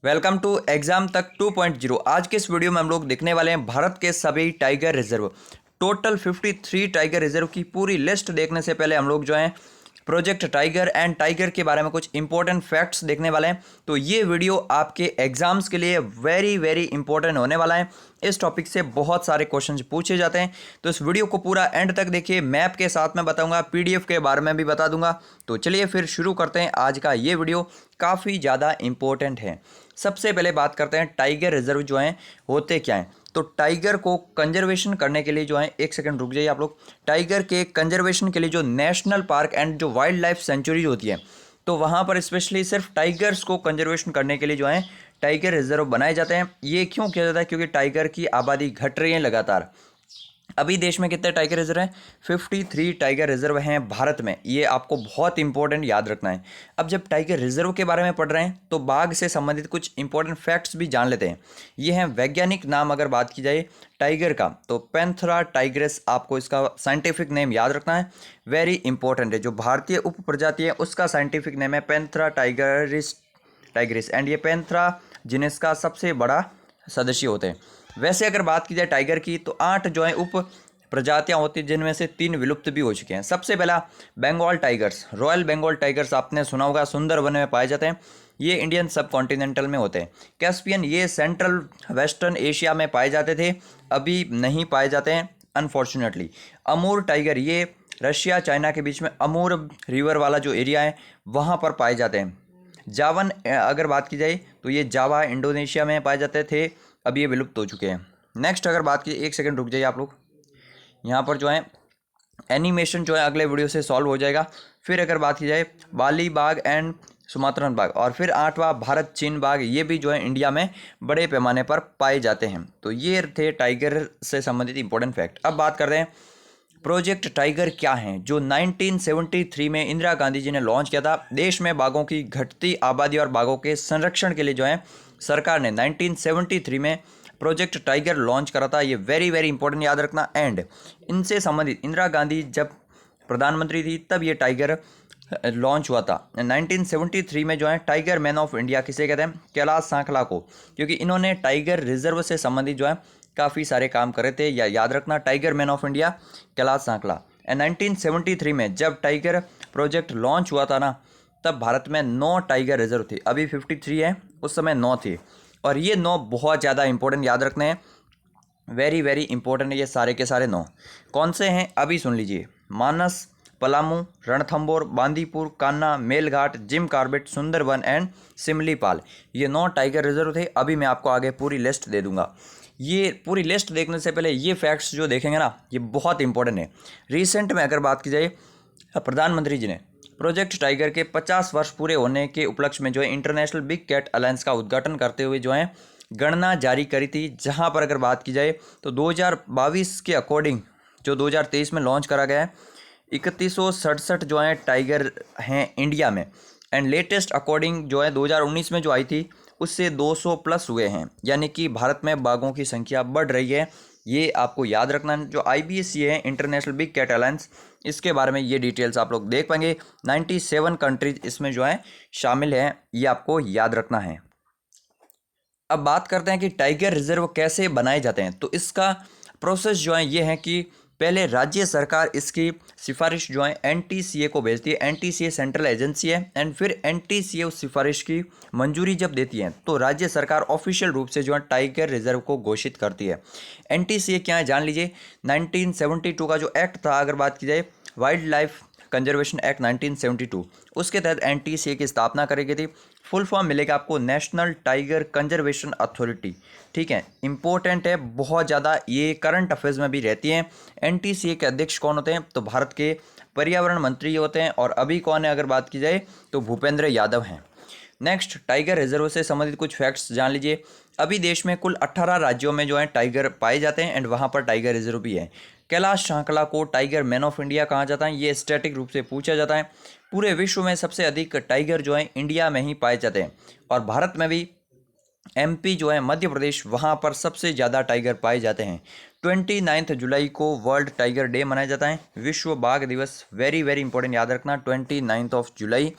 Welcome to exam तक 2.0। आज के इस वीडियो में हम लोग देखने वाले हैं भारत के सभी tiger reserve. Total 53 tiger reserve की पूरी लिस्ट देखने से पहले हम लोग जो है प्रोजेक्ट टाइगर एंड टाइगर के बारे में कुछ इंपॉर्टेंट फैक्ट्स देखने वाले हैं। तो ये वीडियो आपके एग्जाम्स के लिए वेरी वेरी इंपॉर्टेंट होने वाला है। इस टॉपिक से बहुत सारे क्वेश्चंस पूछे जाते हैं, तो इस वीडियो को पूरा एंड तक देखिए। मैप के साथ मैं बताऊंगा, पीडीएफ के बारे में भी बता दूंगा। तो चलिए फिर शुरू करते हैं। आज का ये वीडियो काफ़ी ज़्यादा इंपॉर्टेंट है। सबसे पहले बात करते हैं टाइगर रिजर्व जो हैं होते क्या हैं। तो टाइगर को कंजर्वेशन करने के लिए जो है, एक सेकंड रुक जाइए आप लोग। टाइगर के कंजर्वेशन के लिए जो नेशनल पार्क एंड जो वाइल्ड लाइफ सेंचुरीज होती है, तो वहाँ पर स्पेशली सिर्फ टाइगर्स को कंजर्वेशन करने के लिए जो है टाइगर रिजर्व बनाए जाते हैं। ये क्यों किया जाता है? क्योंकि टाइगर की आबादी घट रही है लगातार। अभी देश में कितने टाइगर रिजर्व हैं? 53 टाइगर रिजर्व हैं भारत में। ये आपको बहुत इंपॉर्टेंट याद रखना है। अब जब टाइगर रिजर्व के बारे में पढ़ रहे हैं तो बाघ से संबंधित कुछ इंपॉर्टेंट फैक्ट्स भी जान लेते हैं। ये हैं वैज्ञानिक नाम। अगर बात की जाए टाइगर का तो पैंथेरा टाइग्रिस, आपको इसका साइंटिफिक नेम याद रखना है, वेरी इंपॉर्टेंट है। जो भारतीय उप प्रजाति है उसका साइंटिफिक नेम है पैंथेरा टाइगरिस टाइग्रिस एंड ये पैंथेरा जिनस का सबसे बड़ा सदस्य होते हैं। वैसे अगर बात की जाए टाइगर की तो 8 जो है उप प्रजातियां होती हैं, जिनमें से 3 विलुप्त भी हो चुके हैं। सबसे पहला Bengal tigers, royal Bengal tigers आपने सुना होगा, सुंदरबन में पाए जाते हैं। ये इंडियन सब कॉन्टिनेंटल में होते हैं। कैस्पियन, ये सेंट्रल वेस्टर्न एशिया में पाए जाते थे, अभी नहीं पाए जाते हैं अनफॉर्चुनेटली। अमूर टाइगर, ये रशिया चाइना के बीच में अमूर रिवर वाला जो एरिया है वहाँ पर पाए जाते हैं। जावन अगर बात की जाए तो ये जावा इंडोनेशिया में पाए जाते थे, अब ये विलुप्त हो चुके हैं। नेक्स्ट अगर बात की, एक सेकंड रुक जाइए आप लोग। यहाँ पर जो है एनिमेशन जो है अगले वीडियो से सॉल्व हो जाएगा। फिर अगर बात की जाए बाली बाघ एंड सुमात्रन बाघ, और फिर 8वां भारत चीन बाघ, ये भी जो है इंडिया में बड़े पैमाने पर पाए जाते हैं। तो ये थे टाइगर से संबंधित इंपॉर्टेंट फैक्ट। अब बात करते हैं प्रोजेक्ट टाइगर क्या है, जो 1973 में इंदिरा गांधी जी ने लॉन्च किया था। देश में बाघों की घटती आबादी और बाघों के संरक्षण के लिए जो है सरकार ने 1973 में प्रोजेक्ट टाइगर लॉन्च करा था। ये वेरी वेरी इंपॉर्टेंट याद रखना। एंड इनसे संबंधित इंदिरा गांधी जब प्रधानमंत्री थी तब ये टाइगर लॉन्च हुआ था 1973 में। जो है टाइगर मैन ऑफ इंडिया किसे कहते हैं? कैलाश सांखला को, क्योंकि इन्होंने टाइगर रिजर्व से संबंधित जो है काफ़ी सारे काम करे थे। या याद रखना, tiger man of India Kailash Sankhla. And 1973 में जब टाइगर प्रोजेक्ट लॉन्च हुआ था ना, तब भारत में 9 टाइगर रिजर्व थे। अभी 53 है, उस समय 9 थे। और ये 9 बहुत ज़्यादा इंपॉर्टेंट याद रखने हैं, वेरी वेरी इंपॉर्टेंट है ये सारे के सारे 9। कौन से हैं अभी सुन लीजिए। Manas, Palamu, Ranthambore, Bandipur, Kanha, Melghat, Jim Corbett, Sundarban and Similipal, ये 9 टाइगर रिजर्व थे। अभी मैं आपको आगे पूरी लिस्ट दे दूंगा। ये पूरी लिस्ट देखने से पहले ये फैक्ट्स जो देखेंगे ना, ये बहुत इंपॉर्टेंट है। रिसेंट में अगर बात की जाए, प्रधानमंत्री जी ने प्रोजेक्ट टाइगर के 50 वर्ष पूरे होने के उपलक्ष्य में जो है इंटरनेशनल बिग कैट अलायंस का उद्घाटन करते हुए जो है गणना जारी करी थी। जहां पर अगर बात की जाए तो 2022 के अकॉर्डिंग, जो 2023 में लॉन्च करा गया है, 3167 जो है टाइगर हैं इंडिया में। एंड लेटेस्ट अकॉर्डिंग जो है 2019 में जो आई थी उससे 200 प्लस हुए हैं, यानी कि भारत में बाघों की संख्या बढ़ रही है। ये आपको याद रखना। जो IBC है, इंटरनेशनल बिग कैट अलायंस, इसके बारे में ये डिटेल्स आप लोग देख पाएंगे। 97 कंट्रीज इसमें जो है शामिल हैं, ये आपको याद रखना है। अब बात करते हैं कि टाइगर रिजर्व कैसे बनाए जाते हैं। तो इसका प्रोसेस जो है ये है कि पहले राज्य सरकार इसकी सिफारिश जो है NTCA को भेजती है। NTCA सेंट्रल एजेंसी है। एंड फिर NTCA उस सिफारिश की मंजूरी जब देती है तो राज्य सरकार ऑफिशियल रूप से जो है टाइगर रिजर्व को घोषित करती है। NTCA क्या है जान लीजिए। 1972 का जो एक्ट था, अगर बात की जाए वाइल्ड लाइफ कंजर्वेशन एक्ट 1972, उसके तहत NTCA की स्थापना करी गई थी। फुल फॉर्म मिलेगा आपको नेशनल टाइगर कंजर्वेशन अथॉरिटी। ठीक है, इंपॉर्टेंट है बहुत ज़्यादा, ये करंट अफेयर्स में भी रहती हैं। NTCA के अध्यक्ष कौन होते हैं? तो भारत के पर्यावरण मंत्री होते हैं। और अभी कौन है अगर बात की जाए तो भूपेंद्र यादव हैं। नेक्स्ट, टाइगर रिजर्व से संबंधित कुछ फैक्ट्स जान लीजिए। अभी देश में कुल 18 राज्यों में जो है टाइगर पाए जाते हैं एंड वहाँ पर टाइगर रिजर्व भी है। कैलाश सांकला को टाइगर मैन ऑफ इंडिया कहा जाता है, ये स्टैटिक रूप से पूछा जाता है। पूरे विश्व में सबसे अधिक टाइगर जो है इंडिया में ही पाए जाते हैं। और भारत में भी MP जो है मध्य प्रदेश, वहाँ पर सबसे ज़्यादा टाइगर पाए जाते हैं। 29 जुलाई को वर्ल्ड टाइगर डे मनाया जाता है। विश्व बाघ दिवस, वेरी वेरी इंपॉर्टेंट याद रखना, 29 जुलाई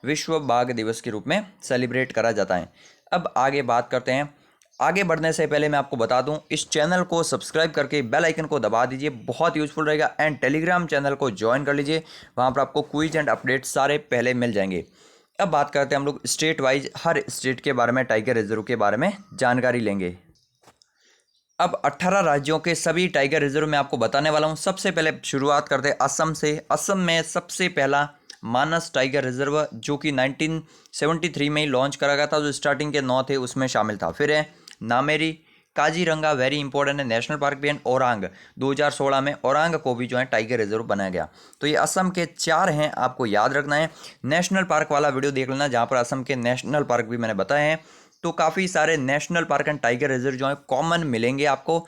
विश्व बाघ दिवस के रूप में सेलिब्रेट करा जाता है। अब आगे बात करते हैं। आगे बढ़ने से पहले मैं आपको बता दूं, इस चैनल को सब्सक्राइब करके बेल आइकन को दबा दीजिए, बहुत यूजफुल रहेगा। एंड टेलीग्राम चैनल को ज्वाइन कर लीजिए, वहां पर आपको क्विज एंड अपडेट सारे पहले मिल जाएंगे। अब बात करते हैं हम लोग स्टेट वाइज, हर स्टेट के बारे में, टाइगर रिजर्व के बारे में जानकारी लेंगे। अब 18 राज्यों के सभी टाइगर रिजर्व मैं आपको बताने वाला हूं। सबसे पहले शुरुआत करते हैं असम से। असम में सबसे पहला मानस टाइगर रिजर्व, जो कि 1973 में ही लॉन्च करा गया था, जो स्टार्टिंग के 9 थे उसमें शामिल था। फिर है नामेरी, काजीरंगा वेरी इंपॉर्टेंट है, नेशनल पार्क भी है। औरांग 2016 में औरांग को भी जो है टाइगर रिजर्व बनाया गया। तो ये असम के 4 हैं, आपको याद रखना है। नेशनल पार्क वाला वीडियो देख लेना, जहाँ पर असम के नेशनल पार्क भी मैंने बताए हैं। तो काफ़ी सारे national park and tiger reserve जो है कॉमन मिलेंगे आपको,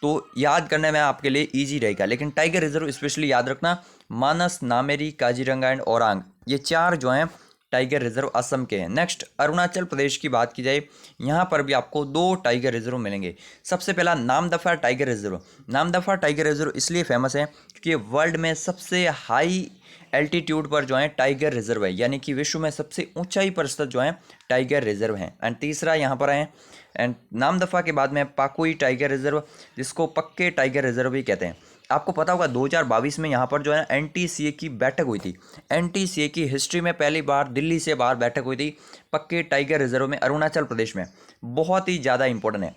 तो याद करने में आपके लिए इजी रहेगा। लेकिन टाइगर रिजर्व स्पेशली याद रखना, मानस, नामेरी, काजीरंगा एंड औरांग, ये 4 जो हैं टाइगर रिजर्व असम के हैं। नेक्स्ट अरुणाचल प्रदेश की बात की जाए, यहाँ पर भी आपको 2 टाइगर रिजर्व मिलेंगे। सबसे पहला Namdapha tiger reserve. Namdapha tiger reserve इसलिए फेमस है क्योंकि वर्ल्ड में सबसे हाई एल्टीट्यूड पर जो है टाइगर रिजर्व है, यानी कि विश्व में सबसे ऊंचाई पर स्थित जो है टाइगर रिजर्व है। एंड तीसरा यहाँ पर है, एंड नामदफा के बाद में पाकुई टाइगर रिजर्व, जिसको पक्के टाइगर रिजर्व भी कहते हैं। आपको पता होगा 2022 में यहाँ पर जो है एनटीसीए की बैठक हुई थी। एनटीसीए की हिस्ट्री में पहली बार दिल्ली से बाहर बैठक हुई थी पक्के टाइगर रिजर्व में, अरुणाचल प्रदेश में। बहुत ही ज़्यादा इंपॉर्टेंट है।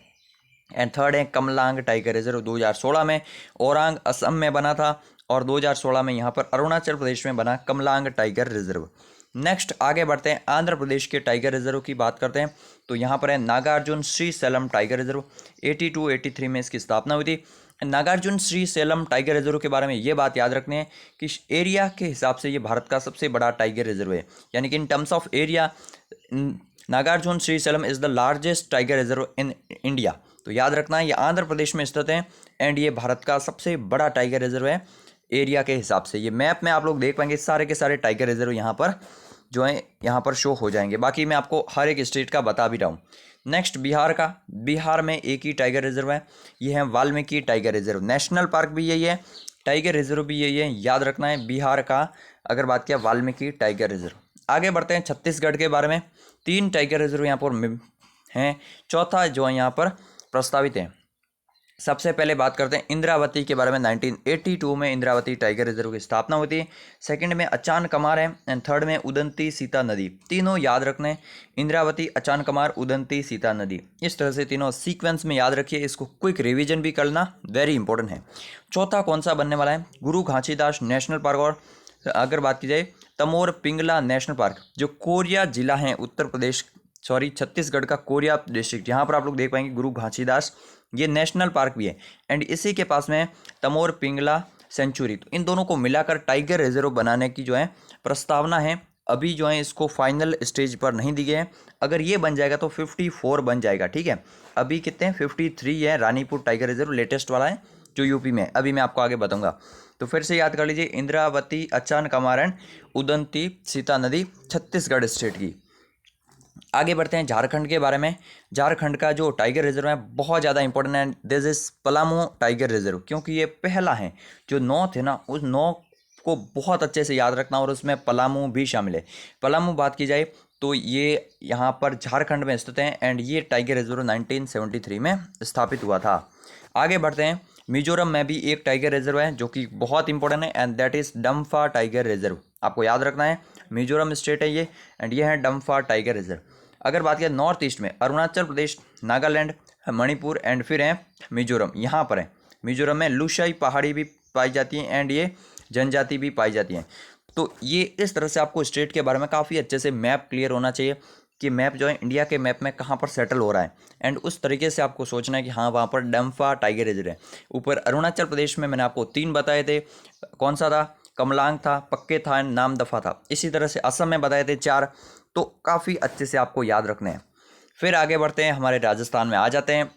एंड थर्ड है कमलांग टाइगर रिजर्व, 2016 में औरांग असम में बना था, और 2016 में यहाँ पर अरुणाचल प्रदेश में बना कमलांग टाइगर रिजर्व। नेक्स्ट आगे बढ़ते हैं, आंध्र प्रदेश के टाइगर रिजर्व की बात करते हैं। तो यहाँ पर है नागार्जुन श्री सेलम टाइगर रिजर्व, 82-83 में इसकी स्थापना हुई थी। नागार्जुन श्री सेलम टाइगर रिजर्व के बारे में ये बात याद रखनी है कि एरिया के हिसाब से ये भारत का सबसे बड़ा टाइगर रिजर्व है, यानी कि in terms of area Nagarjun Srisailam is the largest tiger reserve in India. तो याद रखना है, ये आंध्र प्रदेश में स्थित है एंड ये भारत का सबसे बड़ा टाइगर रिजर्व है एरिया के हिसाब से। ये मैप में आप लोग देख पाएंगे, सारे के सारे टाइगर रिजर्व यहाँ पर जो है यहाँ पर शो हो जाएंगे। बाकी मैं आपको हर एक स्टेट का बता भी रहा हूँ। नेक्स्ट बिहार का। बिहार में एक ही टाइगर रिजर्व है, ये है Valmiki tiger reserve. National park भी यही है, टाइगर रिजर्व भी यही है, याद रखना है। बिहार का अगर बात किया, वाल्मीकि टाइगर रिजर्व। आगे बढ़ते हैं छत्तीसगढ़ के बारे में। 3 टाइगर रिजर्व यहाँ पर हैं, चौथा जो है यहाँ पर प्रस्तावित है। सबसे पहले बात करते हैं इंद्रावती के बारे में। 1982 में इंद्रावती टाइगर रिजर्व की स्थापना हुई थी। सेकंड में अचान कमार है, एंड थर्ड में उदंती सीता नदी। तीनों याद रखने, इंद्रावती, अचान कमार, उदंती सीता नदी, इस तरह से तीनों सीक्वेंस में याद रखिए। इसको क्विक रिविजन भी करना वेरी इंपॉर्टेंट है। चौथा कौन सा बनने वाला है? गुरु घासीदास नेशनल पार्क। और अगर बात की जाए तमोर पिंगला नेशनल पार्क, जो कोरिया जिला है उत्तर प्रदेश, छत्तीसगढ़ का कोरिया डिस्ट्रिक्ट, यहाँ पर आप लोग देख पाएंगे गुरु घासीदास, ये नेशनल पार्क भी है। एंड इसी के पास में तमोर पिंगला सेंचुरी। तो इन दोनों को मिलाकर टाइगर रिजर्व बनाने की जो है प्रस्तावना है। अभी जो है इसको फाइनल स्टेज पर नहीं दी गई है। अगर ये बन जाएगा तो 54 बन जाएगा, ठीक है। अभी कितने हैं? 53 है। रानीपुर टाइगर रिजर्व लेटेस्ट वाला है जो यूपी में, अभी मैं आपको आगे बताऊंगा। तो फिर से याद कर लीजिए, इंद्रावती, अचान कमार एंड उदंती सीता नदी छत्तीसगढ़ स्टेट की। आगे बढ़ते हैं झारखंड के बारे में। झारखंड का जो टाइगर रिजर्व है बहुत ज़्यादा इंपॉर्टेंट है, this is Palamu tiger reserve, क्योंकि ये पहला है। जो 9 थे ना, उस 9 को बहुत अच्छे से याद रखना, और उसमें पलामू भी शामिल है। पलामू बात की जाए तो ये यहाँ पर झारखंड में स्थित है, एंड ये टाइगर रिजर्व 1973 में स्थापित हुआ था। आगे बढ़ते हैं, मिजोरम में भी एक टाइगर रिजर्व है जो कि बहुत इंपॉर्टेंट है, and that is Dampa tiger reserve. आपको याद रखना है, मिजोरम स्टेट है ये, एंड ये है डम्फा टाइगर रिजर्व। अगर बात करें नॉर्थ ईस्ट में, अरुणाचल प्रदेश, नागालैंड, मणिपुर एंड फिर है मिजोरम, यहाँ पर है। मिजोरम में लुशाई पहाड़ी भी पाई जाती है, एंड ये जनजाति भी पाई जाती हैं। तो ये इस तरह से आपको स्टेट के बारे में काफ़ी अच्छे से मैप क्लियर होना चाहिए कि मैप जो है इंडिया के मैप में कहाँ पर सेटल हो रहा है, एंड उस तरीके से आपको सोचना है कि हाँ वहाँ पर डम्फा टाइगर रिजर्व है। ऊपर अरुणाचल प्रदेश में मैंने आपको 3 बताए थे, कौन सा था? कमलांग था, पक्के था, एंड नामदफा था। इसी तरह से असम में बताए थे 4, तो काफ़ी अच्छे से आपको याद रखने हैं। फिर आगे बढ़ते हैं, हमारे राजस्थान में आ जाते हैं।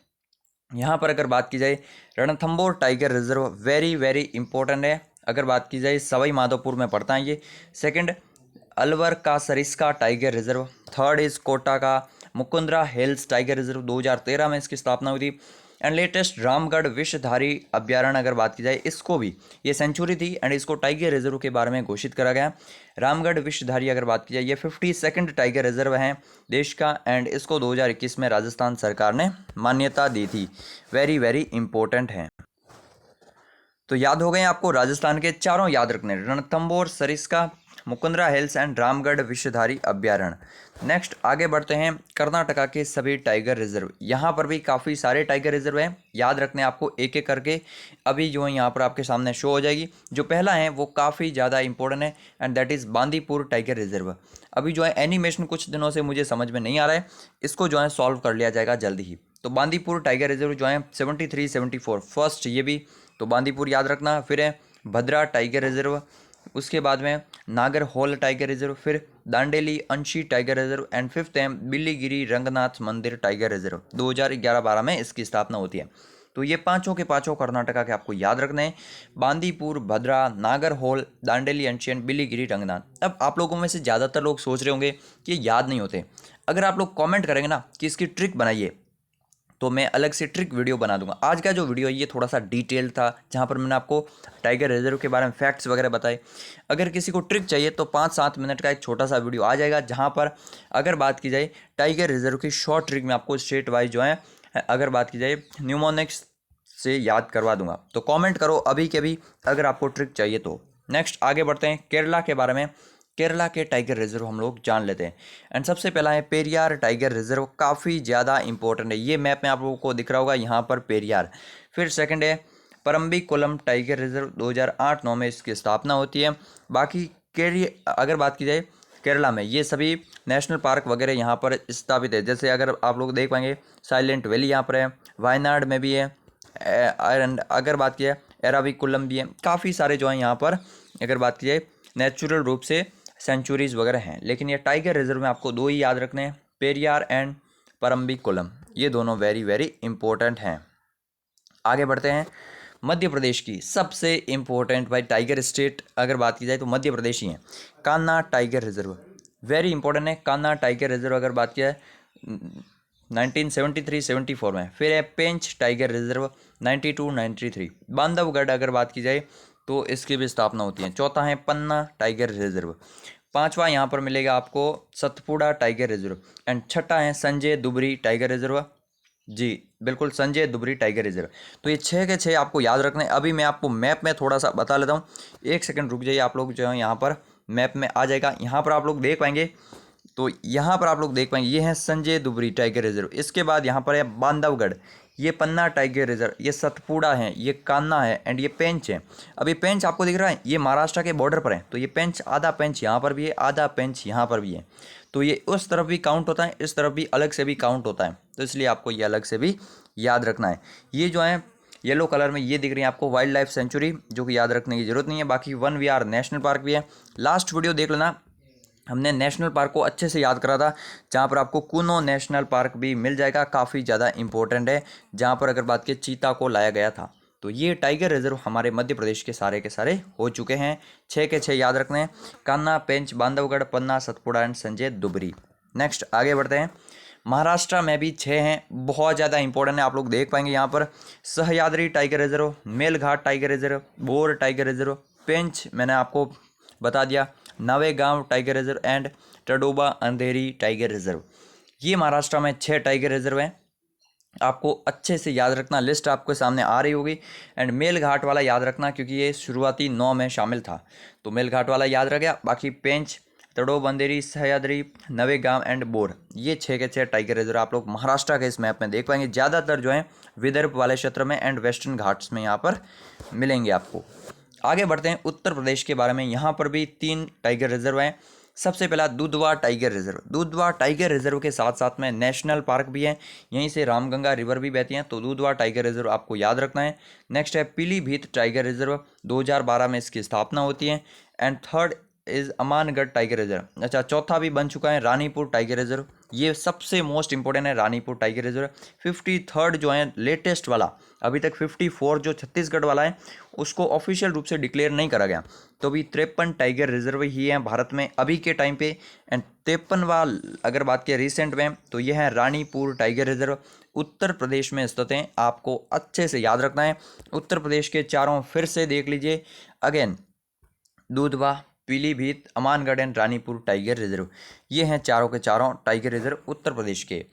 यहाँ पर अगर बात की जाए, Ranthambore tiger reserve very very important है। अगर बात की जाए, सवाई माधोपुर में पड़ता है ये। सेकंड, अलवर का Sariska tiger reserve. Third is Kota का मुकुंदरा हिल्स टाइगर रिजर्व, 2013 में इसकी स्थापना हुई थी। एंड लेटेस्ट रामगढ़ विषधारी अभ्यारण्य अगर बात की जाए, इसको भी ये सेंचुरी थी एंड इसको टाइगर रिजर्व के बारे में घोषित करा गया। रामगढ़ विषधारी अगर बात की जाए, ये 52nd टाइगर रिजर्व है देश का एंड इसको 2021 में राजस्थान सरकार ने मान्यता दी थी। वेरी वेरी इंपॉर्टेंट है। तो याद हो गए आपको राजस्थान के चारों याद रखने, रणथंभौर, सरिस्का, मुकुंदरा हिल्स एंड रामगढ़ विषधारी अभ्यारण्य। नेक्स्ट आगे बढ़ते हैं, कर्नाटका के सभी टाइगर रिजर्व। यहाँ पर भी काफ़ी सारे टाइगर रिजर्व हैं, याद रखने आपको एक एक करके। अभी जो है यहाँ पर आपके सामने शो हो जाएगी। जो पहला है वो काफ़ी ज़्यादा इंपॉर्टेंट है and that is Bandipur tiger reserve. अभी जो है एनिमेशन कुछ दिनों से मुझे समझ में नहीं आ रहा है, इसको जो है सॉल्व कर लिया जाएगा जल्दी ही। तो बांदीपुर टाइगर रिजर्व जो है 73, 74 फर्स्ट, ये भी तो बांदीपुर याद रखना। फिर है भद्रा टाइगर रिजर्व, उसके बाद में नागरहोल टाइगर रिजर्व, फिर दांडेली अंशी टाइगर रिजर्व एंड फिफ्थ है बिल्लीगिरी रंगनाथ मंदिर टाइगर रिजर्व। 2011-12 में इसकी स्थापना होती है। तो ये पांचों के पांचों कर्नाटका के आपको याद रखने हैं, बांदीपुर, भद्रा, नागरहोल, दांडेली अंशी एंड बिल्लीगिरी रंगनाथ। अब आप लोगों में से ज़्यादातर लोग सोच रहे होंगे कि ये याद नहीं होते। अगर आप लोग कॉमेंट करेंगे ना कि इसकी ट्रिक बनाइए, तो मैं अलग से ट्रिक वीडियो बना दूंगा। आज का जो वीडियो है ये थोड़ा सा डिटेल था, जहाँ पर मैंने आपको टाइगर रिजर्व के बारे में फैक्ट्स वगैरह बताए। अगर किसी को ट्रिक चाहिए तो 5-7 मिनट का एक छोटा सा वीडियो आ जाएगा, जहाँ पर अगर बात की जाए टाइगर रिजर्व की शॉर्ट ट्रिक में आपको स्टेट वाइज जो है अगर बात की जाए न्यूमोनिक्स से याद करवा दूंगा। तो कॉमेंट करो अभी के भी अगर आपको ट्रिक चाहिए तो। नेक्स्ट आगे बढ़ते हैं केरला के बारे में। केरला के टाइगर रिजर्व हम लोग जान लेते हैं एंड सबसे पहला है पेरियार टाइगर रिजर्व। काफ़ी ज़्यादा इंपॉर्टेंट है, ये मैप में आप लोगों को दिख रहा होगा यहाँ पर पेरियार। फिर सेकंड है परम्बिकुलम टाइगर रिजर्व, 2008-9 में इसकी स्थापना होती है। बाकी अगर बात की जाए केरला में ये सभी नेशनल पार्क वगैरह यहाँ पर स्थापित है। जैसे अगर आप लोग देख पाएंगे साइलेंट वैली यहाँ पर है, वायनाड में भी है एंड अगर बात की जाए एराविकुलम भी है। काफ़ी सारे जो है यहाँ पर अगर बात की जाए नेचुरल रूप से सेंचुरीज वगैरह हैं। लेकिन ये टाइगर रिजर्व में आपको दो ही याद रखने हैं, पेरियार एंड परम्बिकुलम। ये दोनों वेरी वेरी इंपॉर्टेंट हैं। आगे बढ़ते हैं, मध्य प्रदेश की सबसे इंपॉर्टेंट भाई टाइगर स्टेट अगर बात की जाए तो मध्य प्रदेश ही है। Kanha tiger reserve very important है। कान्हा टाइगर रिजर्व अगर बात की जाए 1973-74 में। फिर है पेंच टाइगर रिजर्व 92-93। बांधवगढ़ अगर बात की जाए तो इसकी भी स्थापना होती है। चौथा है पन्ना टाइगर रिजर्व। पांचवा यहाँ पर मिलेगा आपको सतपुड़ा टाइगर रिजर्व एंड छठा है संजय दुबरी टाइगर रिजर्व। जी बिल्कुल, संजय दुबरी टाइगर रिजर्व। तो ये 6 के 6 आपको याद रखना है। अभी मैं आपको मैप में थोड़ा सा बता लेता हूँ, एक सेकंड रुक जाइए। आप लोग जो है यहाँ पर मैप में आ जाएगा, यहाँ पर आप लोग देख पाएंगे। तो यहाँ पर आप लोग देख पाएंगे ये है संजय दुबरी टाइगर रिजर्व। इसके बाद यहाँ पर है बांधवगढ़, ये पन्ना टाइगर रिजर्व, ये सतपुड़ा है, ये कान्हा है एंड ये पेंच है। अभी पेंच आपको दिख रहा है, ये महाराष्ट्र के बॉर्डर पर है। तो ये पेंच, आधा पेंच यहाँ पर भी है, आधा पेंच यहाँ पर भी है। तो ये उस तरफ भी काउंट होता है, इस तरफ भी अलग से भी काउंट होता है। तो इसलिए आपको ये अलग से भी याद रखना है। ये जो है येलो कलर में ये दिख रही है आपको वाइल्ड लाइफ सेंचुरी, जो कि याद रखने की जरूरत नहीं है। बाकी 1 विहार नेशनल पार्क भी है। लास्ट वीडियो देख लेना, हमने नेशनल पार्क को अच्छे से याद करा था, जहाँ पर आपको कुनो नेशनल पार्क भी मिल जाएगा। काफ़ी ज़्यादा इंपॉर्टेंट है, जहाँ पर अगर बात की चीता को लाया गया था। तो ये टाइगर रिजर्व हमारे मध्य प्रदेश के सारे हो चुके हैं। 6 के 6 याद रखने हैं, कान्हा, पेंच, बांधवगढ़, पन्ना, Satpura and Sanjay Dhubri. Next आगे बढ़ते हैं, महाराष्ट्र में भी 6 हैं, बहुत ज़्यादा इंपॉर्टेंट है। आप लोग देख पाएंगे यहाँ पर Sahyadri tiger reserve, Melghat tiger reserve, Bor tiger reserve, Pench मैंने आपको बता दिया, Navegaon tiger reserve and Tadoba Andhari tiger reserve. ये महाराष्ट्र में 6 टाइगर रिजर्व हैं। आपको अच्छे से याद रखना, लिस्ट आपके सामने आ रही होगी। एंड मेलघाट वाला याद रखना, क्योंकि ये शुरुआती 9 में शामिल था। तो मेलघाट वाला याद रह गया। बाकी पेंच, तड़ोब अंधेरी, सह्याद्री, नवेगांव एंड बोर, ये 6 के 6 टाइगर रिजर्व आप लोग महाराष्ट्र के इस मैप में देख पाएंगे। ज़्यादातर जो है विदर्भ वाले क्षेत्र में एंड वेस्टर्न घाट्स में यहाँ पर मिलेंगे आपको। आगे बढ़ते हैं उत्तर प्रदेश के बारे में। यहाँ पर भी 3 टाइगर रिजर्व हैं। सबसे पहला Dudhwa tiger reserve. Dudhwa tiger reserve के साथ साथ में नेशनल पार्क भी है, यहीं से रामगंगा रिवर भी बहती है। तो दुधवा टाइगर रिजर्व आपको याद रखना है। नेक्स्ट है पीलीभीत टाइगर रिजर्व, 2012 में इसकी स्थापना होती है। And third is Amangarh tiger reserve. अच्छा, चौथा भी बन चुका है रानीपुर टाइगर रिजर्व, ये सबसे मोस्ट इंपॉर्टेंट है रानीपुर टाइगर रिजर्व। 53rd जो है लेटेस्ट वाला, अभी तक 54 जो छत्तीसगढ़ वाला है उसको ऑफिशियल रूप से डिक्लेयर नहीं करा गया, तो अभी 53 टाइगर रिजर्व ही है भारत में अभी के टाइम पे। एंड 53वां अगर बात करें रिसेंट में तो ये है रानीपुर टाइगर रिजर्व, उत्तर प्रदेश में स्थित हैं। आपको अच्छे से याद रखना है। उत्तर प्रदेश के चारों फिर से देख लीजिए अगेन, दूधवा, Pilibhit, Amangarh and Ranipur tiger reserve, ये हैं चारों के चारों टाइगर रिजर्व उत्तर प्रदेश के।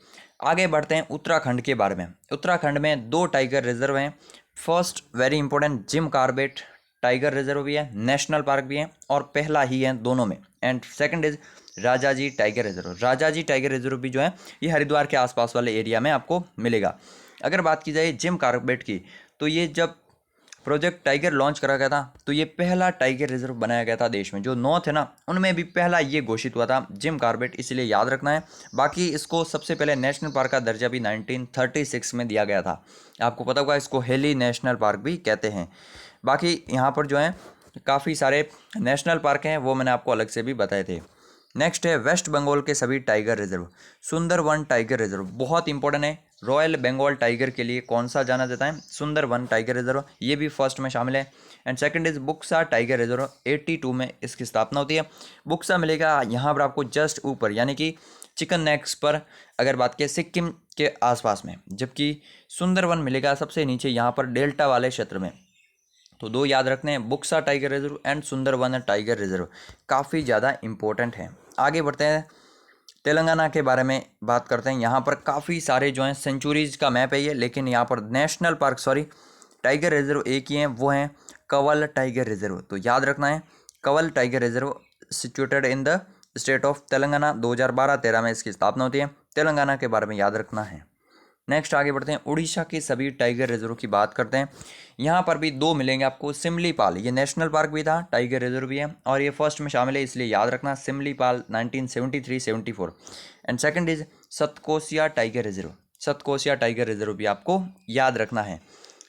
आगे बढ़ते हैं उत्तराखंड के बारे में। उत्तराखंड में 2 टाइगर रिजर्व हैं। First very important Jim Corbett tiger reserve भी है, नेशनल पार्क भी है, और पहला ही है दोनों में। And second is Rajaji tiger reserve. Rajaji tiger reserve भी जो है ये हरिद्वार के आसपास वाले एरिया में आपको मिलेगा। अगर बात की जाए जिम कॉर्बेट की, तो ये जब प्रोजेक्ट टाइगर लॉन्च करा गया था तो ये पहला टाइगर रिजर्व बनाया गया था देश में। जो 9 थे ना उनमें भी पहला ये घोषित हुआ था जिम कॉर्बेट, इसलिए याद रखना है। बाकी इसको सबसे पहले नेशनल पार्क का दर्जा भी 1936 में दिया गया था। आपको पता होगा इसको हेली नेशनल पार्क भी कहते हैं। बाकी यहाँ पर जो है काफ़ी सारे नेशनल पार्क हैं, वो मैंने आपको अलग से भी बताए थे। नेक्स्ट है वेस्ट बंगाल के सभी tiger reserve. Sundarban tiger reserve बहुत इंपॉर्टेंट है। रॉयल बंगाल टाइगर के लिए कौन सा जाना जाता है? सुंदरवन टाइगर रिजर्व, ये भी फर्स्ट में शामिल है। And second is Buxa tiger reserve, 82 में इसकी स्थापना होती है। बुक्सा मिलेगा यहाँ पर आपको जस्ट ऊपर, यानी कि चिकन नेक्स पर अगर बात करें सिक्किम के आसपास में, जबकि सुंदरवन मिलेगा सबसे नीचे यहाँ पर डेल्टा वाले क्षेत्र में। तो 2 याद रखने हैं, Buxa tiger reserve and Sundarban tiger reserve, काफ़ी ज़्यादा इंपॉर्टेंट है। आगे बढ़ते हैं, तेलंगाना के बारे में बात करते हैं। यहाँ पर काफ़ी सारे जो हैं सेंचुरीज का मैप है ये, लेकिन यहाँ पर नेशनल पार्क टाइगर रिजर्व एक ही हैं, वो हैं कवल टाइगर रिजर्व। तो याद रखना है Kawal tiger reserve situated in the state of Telangana. 2012-13 में इसकी स्थापना होती है। तेलंगाना के बारे में याद रखना है। नेक्स्ट आगे बढ़ते हैं, उड़ीसा के सभी टाइगर रिजर्व की बात करते हैं। यहाँ पर भी 2 मिलेंगे आपको। सिमलीपाल, ये नेशनल पार्क भी था, टाइगर रिजर्व भी है, और ये फर्स्ट में शामिल है, इसलिए याद रखना Simlipal 1973-74। And second is Satkosia tiger reserve. Satkosia tiger reserve भी आपको याद रखना है।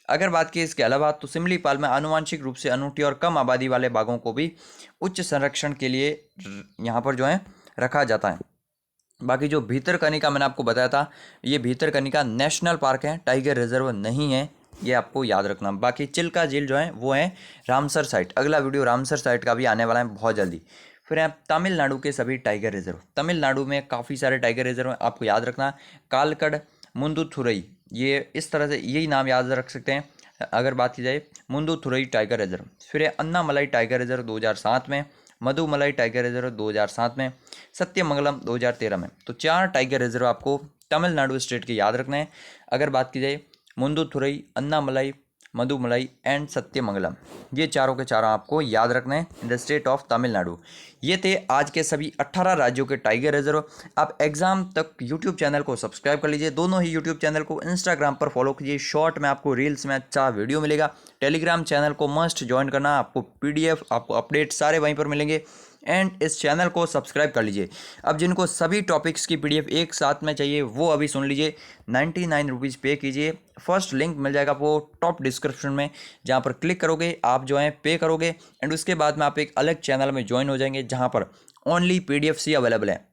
अगर बात की इसके अलावा तो सिमलीपाल में आनुवांशिक रूप से अनूठी और कम आबादी वाले बाघों को भी उच्च संरक्षण के लिए यहाँ पर जो है रखा जाता है। बाकी जो भीतरकनिका मैंने आपको बताया था, ये भीतरकनिका नेशनल पार्क है, टाइगर रिजर्व नहीं है, ये आपको याद रखना। बाकी चिल्का झील जो है वो है रामसर साइट। अगला वीडियो रामसर साइट का भी आने वाला है बहुत जल्दी। फिर है तमिलनाडु के सभी टाइगर रिजर्व। तमिलनाडु में काफ़ी सारे टाइगर रिजर्व हैं, आपको याद रखना। कालकड़, मुंदुथुरई, ये इस तरह से यही नाम याद रख सकते हैं अगर बात की जाए, मुंदुथुरई टाइगर रिजर्व। फिर है अन्नामलाई टाइगर रिजर्व 2007 में, मधुमलाई टाइगर रिजर्व 2007 में, सत्यमंगलम 2013 में। तो 4 टाइगर रिजर्व आपको तमिलनाडु स्टेट के याद रखने हैं। अगर बात की जाए मुंदुथुरई, अन्नामलाई, मधुमलाई एंड सत्यमंगलम, ये चारों के चारों आपको याद रखने हैं इन द स्टेट ऑफ तमिलनाडु। ये थे आज के सभी 18 राज्यों के टाइगर रिजर्व। आप एग्जाम तक यूट्यूब चैनल को सब्सक्राइब कर लीजिए, दोनों ही यूट्यूब चैनल को। इंस्टाग्राम पर फॉलो कीजिए, शॉर्ट में आपको रील्स में अच्छा वीडियो मिलेगा। टेलीग्राम चैनल को मस्ट ज्वाइन करना, आपको PDF, आपको अपडेट सारे वहीं पर मिलेंगे। एंड इस चैनल को सब्सक्राइब कर लीजिए। अब जिनको सभी टॉपिक्स की PDF एक साथ में चाहिए वो अभी सुन लीजिए, 99 रुपीज़ पे कीजिए। फर्स्ट लिंक मिल जाएगा वो टॉप डिस्क्रिप्शन में, जहाँ पर क्लिक करोगे आप जो है पे करोगे, एंड उसके बाद में आप एक अलग चैनल में ज्वाइन हो जाएंगे जहाँ पर ओनली PDF ही अवेलेबल है।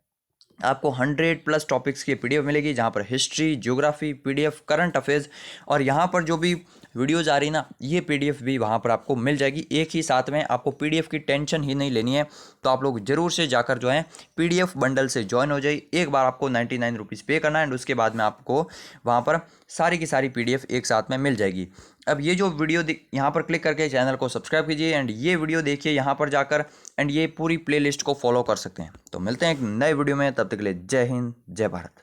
आपको 100+ टॉपिक्स की PDF मिलेगी, जहाँ पर history, geography, PDF, current affairs, और यहाँ पर जो भी वीडियोज़ आ रही ना, ये PDF भी वहाँ पर आपको मिल जाएगी एक ही साथ में। आपको PDF की टेंशन ही नहीं लेनी है। तो आप लोग ज़रूर से जाकर जो है PDF बंडल से ज्वाइन हो जाइए। एक बार आपको 99 रुपीज़ पे करना है, एंड उसके बाद में आपको वहाँ पर सारी की सारी PDF एक साथ में मिल जाएगी। अब ये जो वीडियो यहाँ पर क्लिक करके चैनल को सब्सक्राइब कीजिए, एंड ये वीडियो देखिए यहाँ पर जाकर, एंड ये पूरी प्लेलिस्ट को फॉलो कर सकते हैं। तो मिलते हैं एक नए वीडियो में, तब तक के लिए जय हिंद, जय भारत।